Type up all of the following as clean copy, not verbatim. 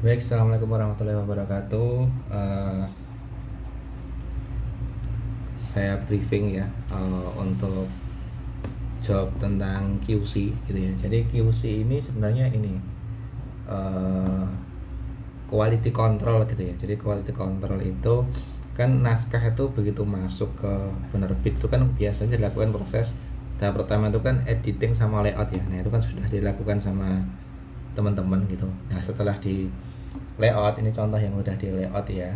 Baik, assalamualaikum warahmatullahi wabarakatuh. Saya briefing ya untuk job tentang QC gitu ya. Jadi QC ini sebenarnya ini eh, quality control gitu ya. Jadi quality control itu kan naskah itu begitu masuk ke penerbit itu kan biasanya dilakukan proses tahap pertama itu kan editing sama layout ya. Nah itu kan sudah dilakukan sama teman-teman gitu. Nah setelah di layout, ini contoh yang udah di layout ya.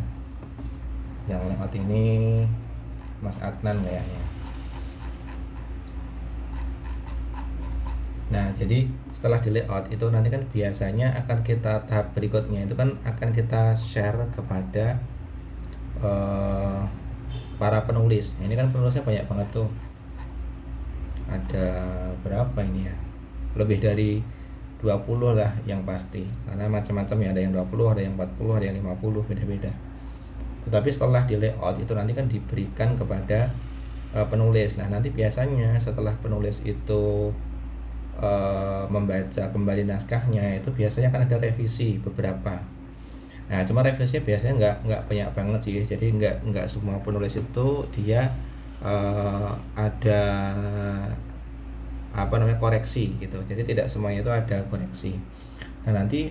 Yang layout ini Mas Adnan kayaknya. Nah, jadi setelah di layout itu nanti kan biasanya akan kita tahap berikutnya itu kan akan kita share kepada eh, para penulis. Nah, ini kan penulisnya banyak banget tuh. Ada berapa ini ya? Lebih dari 20 lah yang pasti. Karena macam-macam ya, ada yang 20, ada yang 40, ada yang 50, beda-beda. Tetapi setelah di layout itu nanti kan diberikan kepada penulis. Nah, nanti biasanya setelah penulis itu membaca kembali naskahnya itu biasanya akan ada revisi beberapa. Nah, cuma revisinya biasanya nggak banyak banget sih. Jadi nggak semua penulis itu dia ada apa namanya koreksi gitu. Jadi tidak semuanya itu ada koreksi. Nah, nanti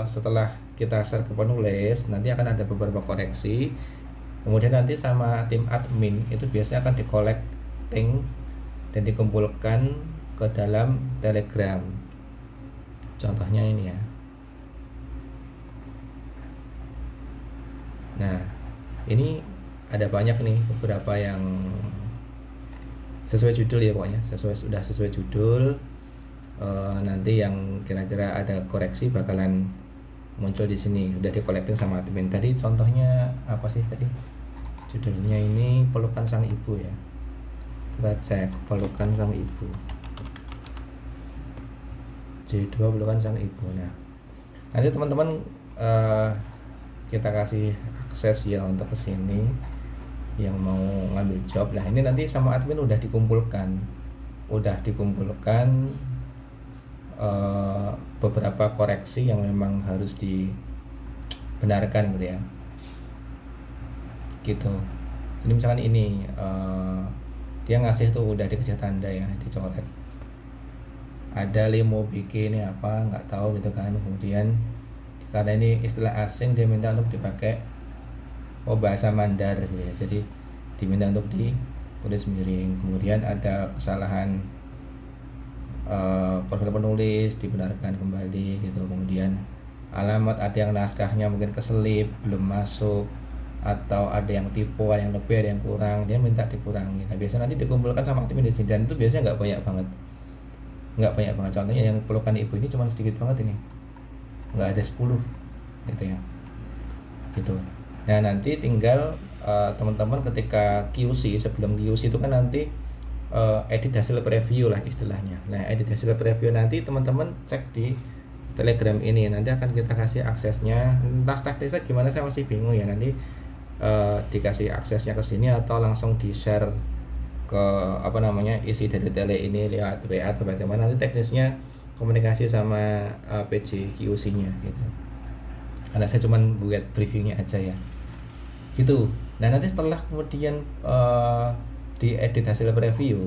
setelah kita share ke penulis, nanti akan ada beberapa koreksi. Kemudian nanti sama tim admin itu biasanya akan di-collecting dan dikumpulkan ke dalam Telegram. Contohnya ini ya. Nah, ini ada banyak nih beberapa yang sesuai judul ya pokoknya, sudah sesuai judul. Nanti yang kira-kira ada koreksi bakalan muncul di sini. Udah di collecting sama admin. Tadi contohnya apa sih tadi? Judulnya ini Pelukan Sang Ibu ya. Kita cek Pelukan Sang Ibu. J2 Pelukan Sang Ibu. Nah, nanti teman-teman kita kasih akses ya untuk kesini yang mau ngambil job. Lah ini nanti sama admin udah dikumpulkan beberapa koreksi yang memang harus dibenarkan gitu ya, gitu. Jadi misalkan ini dia ngasih tuh udah dikasih tanda ya, dicoret. Ada limo bikin ini apa nggak tahu gitu kan. Kemudian karena ini istilah asing dia minta untuk dipakai bahasa Mandar gitu ya. Jadi diminta untuk ditulis miring. Kemudian ada kesalahan profil penulis dibenarkan kembali gitu. Kemudian alamat ada yang naskahnya mungkin keselip belum masuk, atau ada yang tipe, ada yang lebih, ada yang kurang, dia minta dikurangi. Nah biasanya nanti dikumpulkan sama admin di sini, dan itu biasanya nggak banyak banget. Contohnya yang Pelukan Ibu ini cuma sedikit banget, ini nggak ada 10 gitu ya, gitu. Nah nanti tinggal teman-teman ketika QC, sebelum QC itu kan nanti edit hasil preview lah istilahnya. Nah edit hasil preview nanti teman-teman cek di Telegram ini, nanti akan kita kasih aksesnya. Entah teknisnya gimana saya masih bingung ya, nanti dikasih aksesnya ke sini atau langsung di share ke apa namanya isi dari tele ini lewat WA atau bagaimana, nanti teknisnya komunikasi sama PJ QC-nya gitu. Karena saya cuman buat briefingnya aja ya, gitu. Nah nanti setelah kemudian diedit hasil preview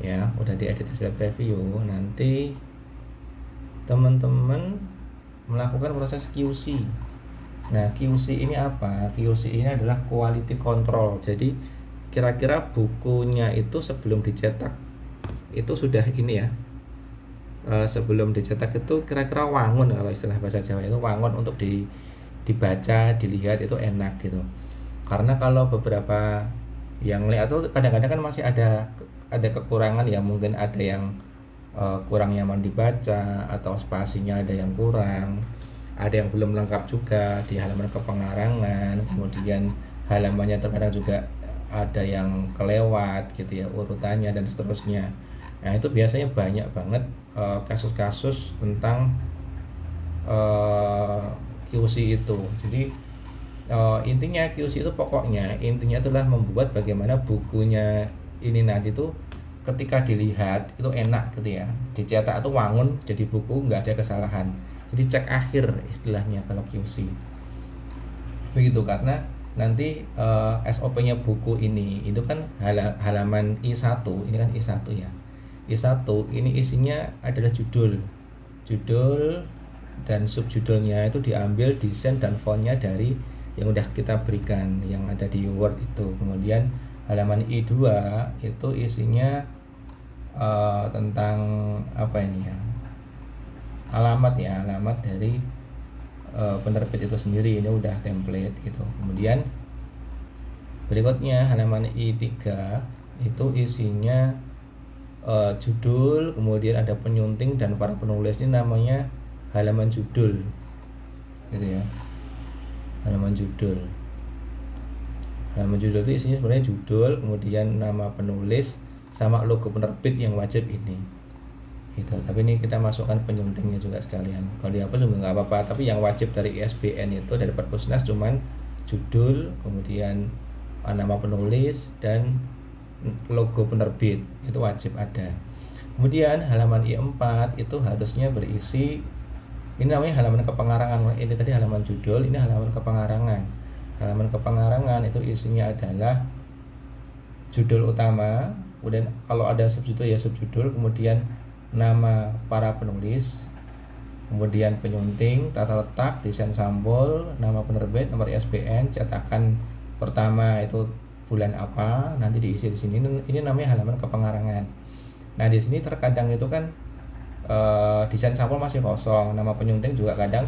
ya, udah diedit hasil preview, nanti teman-teman melakukan proses QC. Nah QC ini apa? QC ini adalah quality control. Jadi kira-kira bukunya itu sebelum dicetak itu sudah ini ya, sebelum dicetak itu kira-kira wangun, kalau istilah bahasa Jawa itu wangun untuk dibaca, dilihat itu enak gitu. Karena kalau beberapa yang lihat tuh kadang-kadang kan masih ada kekurangan ya, mungkin ada yang kurang nyaman dibaca, atau spasinya ada yang kurang, ada yang belum lengkap juga di halaman kepengarangan, kemudian halamannya terkadang juga ada yang kelewat gitu ya urutannya dan seterusnya. Nah itu biasanya banyak banget kasus-kasus tentang QC itu. Jadi intinya QC itu pokoknya intinya adalah membuat bagaimana bukunya ini nanti tuh ketika dilihat itu enak gitu ya, dicetak itu wangun jadi buku nggak ada kesalahan. Jadi cek akhir istilahnya kalau QC. Begitu, karena nanti SOP-nya buku ini itu kan halaman I1, ini kan I1 ya. I1 ini isinya adalah judul dan subjudulnya itu diambil desain dan fontnya dari yang udah kita berikan yang ada di Word itu. Kemudian halaman I2 itu isinya tentang apa ini ya, alamat dari penerbit itu sendiri. Ini udah template gitu. Kemudian berikutnya halaman I3 itu isinya judul, kemudian ada penyunting dan para penulis. Ini namanya halaman judul gitu ya. Halaman judul itu isinya sebenarnya judul, kemudian nama penulis sama logo penerbit yang wajib ini gitu. Tapi ini kita masukkan penyuntingnya juga sekalian. Kalau dihapus juga nggak apa-apa, tapi yang wajib dari ISBN itu dari Perpusnas cuman judul, kemudian nama penulis dan logo penerbit, itu wajib ada. Kemudian halaman I4 itu harusnya berisi, ini namanya halaman kepengarangan. Ini tadi halaman judul, ini halaman kepengarangan. Halaman kepengarangan itu isinya adalah judul utama, kemudian kalau ada subjudul ya subjudul, kemudian nama para penulis, kemudian penyunting, tata letak, desain sampul, nama penerbit, nomor ISBN, cetakan pertama itu bulan apa, nanti diisi di sini. Ini namanya halaman kepengarangan. Nah, di sini terkadang itu kan desain sampul masih kosong, nama penyunting juga kadang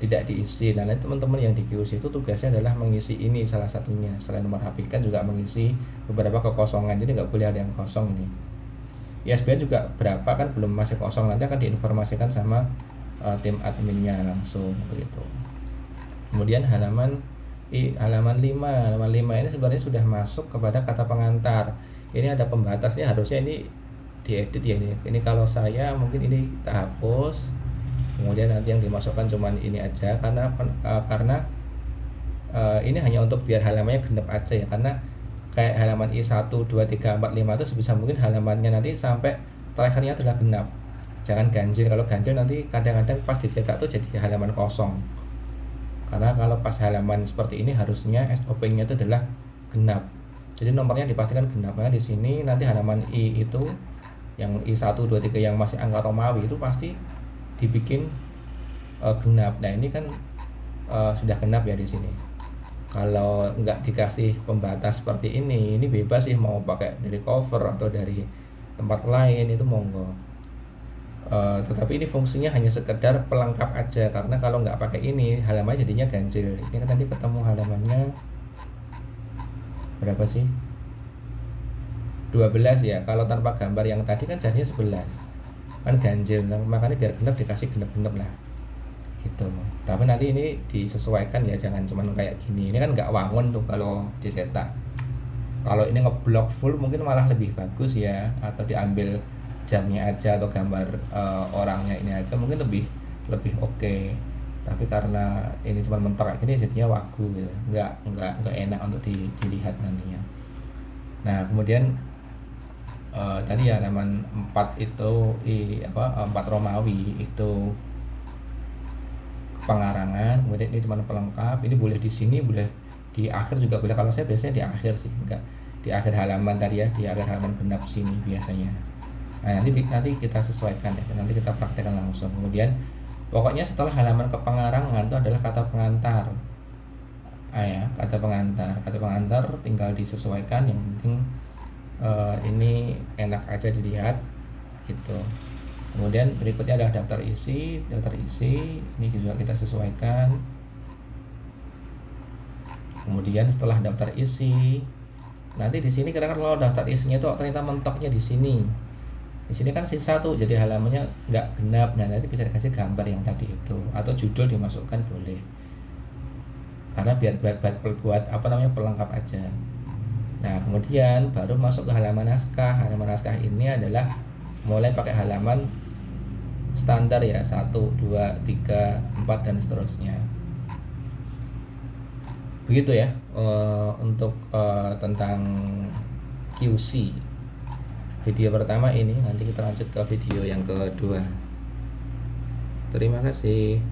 tidak diisi. Nah, nanti teman-teman yang di QC itu tugasnya adalah mengisi ini salah satunya. Selain merapikan juga mengisi beberapa kekosongan. Jadi nggak boleh ada yang kosong ini. ISBN juga berapa kan belum, masih kosong, nanti akan diinformasikan sama tim adminnya langsung begitu. Kemudian halaman 5 ini sebenarnya sudah masuk kepada kata pengantar. Ini ada pembatasnya, harusnya ini diedit ya ini. Ini kalau saya mungkin ini kita hapus. Kemudian nanti yang dimasukkan cuman ini aja karena ini hanya untuk biar halamannya genap aja ya, karena kayak halaman I1, 2, 3, 4, 5 itu sebisa mungkin halamannya nanti sampai terakhirnya adalah genap. Jangan ganjil. Kalau ganjil nanti kadang-kadang pas dicetak tuh jadi halaman kosong. Karena kalau pas halaman seperti ini harusnya SOP-nya itu adalah genap. Jadi nomornya dipastikan genap. Nah, di sini nanti halaman I itu yang I1, 2, 3 yang masih angka Romawi itu pasti dibikin genap. Nah, ini kan sudah genap ya di sini. Kalau nggak dikasih pembatas seperti ini bebas sih mau pakai dari cover atau dari tempat lain, itu monggo. Tetapi ini fungsinya hanya sekedar pelengkap aja, karena kalau nggak pakai ini halamannya jadinya ganjil. Ini kan nanti ketemu halamannya berapa sih? 12 ya. Kalau tanpa gambar yang tadi kan jadinya 11. Kan ganjil. Nah, makanya biar genap dikasih genap-genap lah. Gitu. Tapi nanti ini disesuaikan ya, jangan cuman kayak gini. Ini kan nggak wangun tuh kalau dicetak. Kalau ini ngeblok full mungkin malah lebih bagus ya, atau diambil jamnya aja atau gambar orangnya ini aja mungkin lebih oke. Tapi karena ini cuma mentok kayak gini jadinya wagu ya. Nggak enak untuk dilihat nantinya. Nah, kemudian tadi ya halaman 4 itu 4 Romawi itu pengarangan, kemudian ini cuma pelengkap. Ini boleh di sini, boleh di akhir juga boleh. Kalau saya biasanya di akhir sih, enggak di akhir halaman tadi ya, di akhir halaman genap sini biasanya. Nah, nanti kita sesuaikan ya, nanti kita praktekkan langsung. Kemudian pokoknya setelah halaman kepengarangan itu adalah kata pengantar. Kata pengantar tinggal disesuaikan, yang penting ini enak aja dilihat gitu. Kemudian berikutnya adalah daftar isi. Ini juga kita sesuaikan. Kemudian setelah daftar isi, nanti di sini kira-kira kalau daftar isinya itu ternyata mentoknya di sini. Di sini kan sisa tuh, jadi halamannya nggak genap. Nah, nanti bisa dikasih gambar yang tadi itu, atau judul dimasukkan boleh. Karena biar buat pelengkap aja. Nah, kemudian baru masuk ke halaman naskah. Halaman naskah ini adalah mulai pakai halaman standar ya, 1, 2, 3, 4 dan seterusnya. Begitu ya untuk tentang QC. Video pertama ini, nanti kita lanjut ke video yang kedua. Terima kasih.